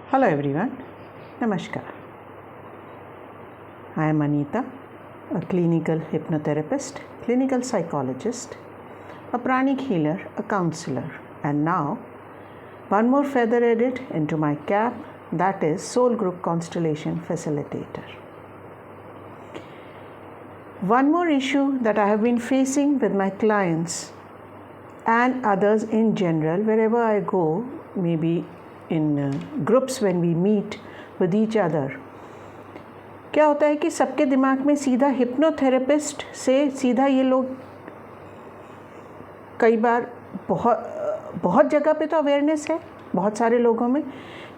Hello everyone, Namaskar. I am Anita, a clinical hypnotherapist, clinical psychologist, a pranic healer, a counselor, and now one more feather added into my cap, that is Soul Group Constellation Facilitator. One more issue that I have been facing with my clients and others in general, wherever I go, maybe in groups when we meet with each other, क्या होता है कि सबके दिमाग में सीधा hypnotherapist से सीधा ये लोग कई बार बहुत जगह पे तो अवेयरनेस है बहुत सारे लोगों में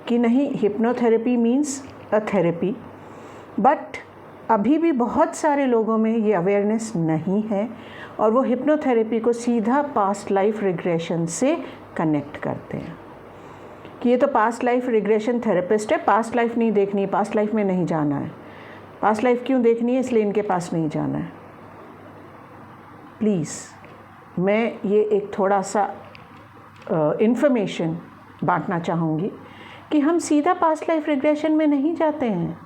कि नहीं hypnotherapy means a therapy, but अभी भी बहुत सारे लोगों में ये अवेयरनेस नहीं है और वो हिप्नोथेरेपी को सीधा पास्ट लाइफ रिग्रेशन से कनेक्ट करते हैं कि ये तो पास्ट लाइफ रिग्रेशन थेरेपिस्ट है, पास्ट लाइफ नहीं देखनी है, पास्ट लाइफ में नहीं जाना है, पास्ट लाइफ क्यों देखनी है इसलिए इनके पास नहीं जाना है। प्लीज़ मैं ये एक थोड़ा सा इन्फॉर्मेशन बांटना चाहूँगी कि हम सीधा पास्ट लाइफ रिग्रेशन में नहीं जाते हैं।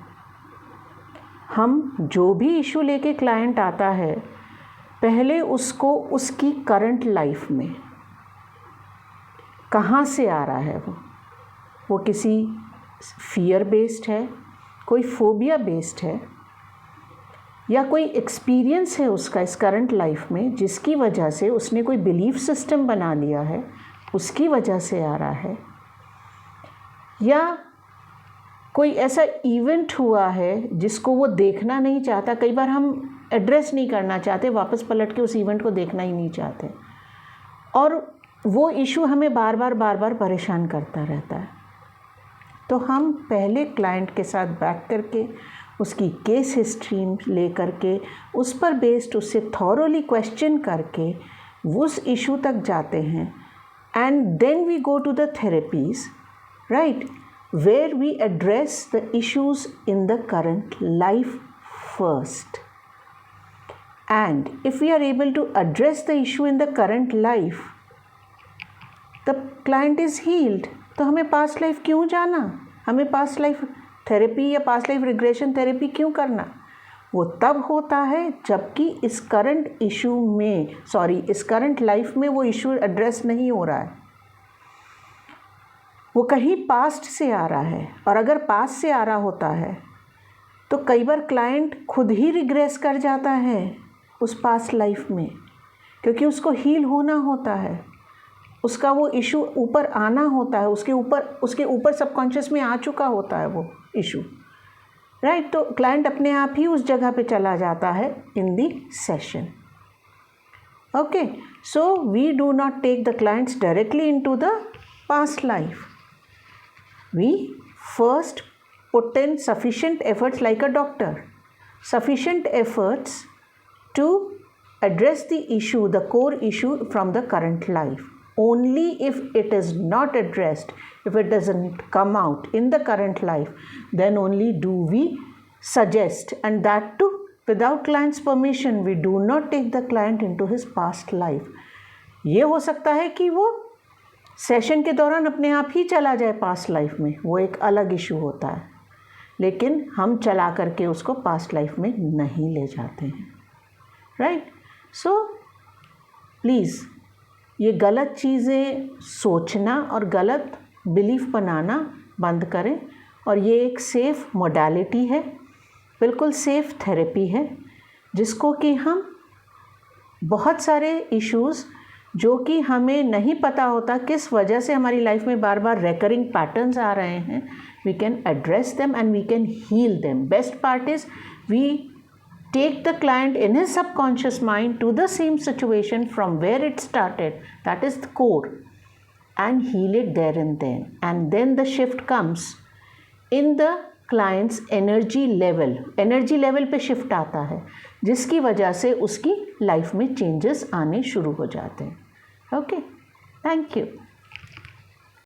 हम जो भी इशू लेके क्लाइंट आता है पहले उसको उसकी करंट लाइफ में कहाँ से आ रहा है, वो किसी फियर बेस्ड है, कोई फोबिया बेस्ड है, या कोई एक्सपीरियंस है उसका इस करंट लाइफ में जिसकी वजह से उसने कोई बिलीफ सिस्टम बना लिया है, उसकी वजह से आ रहा है, या कोई ऐसा इवेंट हुआ है जिसको वो देखना नहीं चाहता। कई बार हम एड्रेस नहीं करना चाहते, वापस पलट के उस इवेंट को देखना ही नहीं चाहते और वो इशू हमें बार बार परेशान करता रहता है। तो हम पहले क्लाइंट के साथ बैठ करके उसकी केस हिस्ट्री ले करके उस पर बेस्ड उससे थॉरोली क्वेश्चन करके उस इशू तक जाते हैं and then we go to the therapies, right, where we address the issues in the current life first. And if we are able to address the issue in the current life, the client is healed. तो हमें past life क्यों जाना, हमें past life therapy या past life regression therapy क्यों करना? वो तब होता है जबकि इस करंट इशू में इस करंट लाइफ में वो इशू एड्रेस नहीं हो रहा है, वो कहीं पास्ट से आ रहा है। और अगर पास्ट से आ रहा होता है तो कई बार क्लाइंट खुद ही रिग्रेस कर जाता है उस पास्ट लाइफ में, क्योंकि उसको हील होना होता है, उसका वो इशू ऊपर आना होता है, उसके ऊपर सबकॉन्शियस में आ चुका होता है वो इशू, राइट। तो क्लाइंट अपने आप ही उस जगह पे चला जाता है in the session. Okay, so we do not take the clients directly into the past life. We first put in sufficient efforts like a doctor, sufficient efforts to address the issue, the core issue from the current life. Only if it is not addressed, if it doesn't come out in the current life, then only do we suggest, and that too without client's permission. We do not take the client into his past life. ये हो सकता है कि वो session के दौरान अपने आप ही चला जाए पास्ट लाइफ में, वो एक अलग इशू होता है, लेकिन हम चला करके उसको पास्ट लाइफ में नहीं ले जाते हैं, राइट। सो प्लीज़ ये गलत चीज़ें सोचना और गलत बिलीफ बनाना बंद करें। और ये एक सेफ़ मोडालिटी है, बिल्कुल सेफ़ थेरेपी है, जिसको कि हम बहुत सारे इश्यूज़ जो कि हमें नहीं पता होता किस वजह से हमारी लाइफ में बार बार रेकरिंग पैटर्न्स आ रहे हैं, we can address them and we can heal them. Best part is we take the client in his subconscious mind to the same situation from where it started, that is the core, and heal it there and then the shift comes in the client's energy level पे shift आता है, जिसकी वजह से उसकी life में changes आने शुरू हो जाते हैं। Okay, thank you.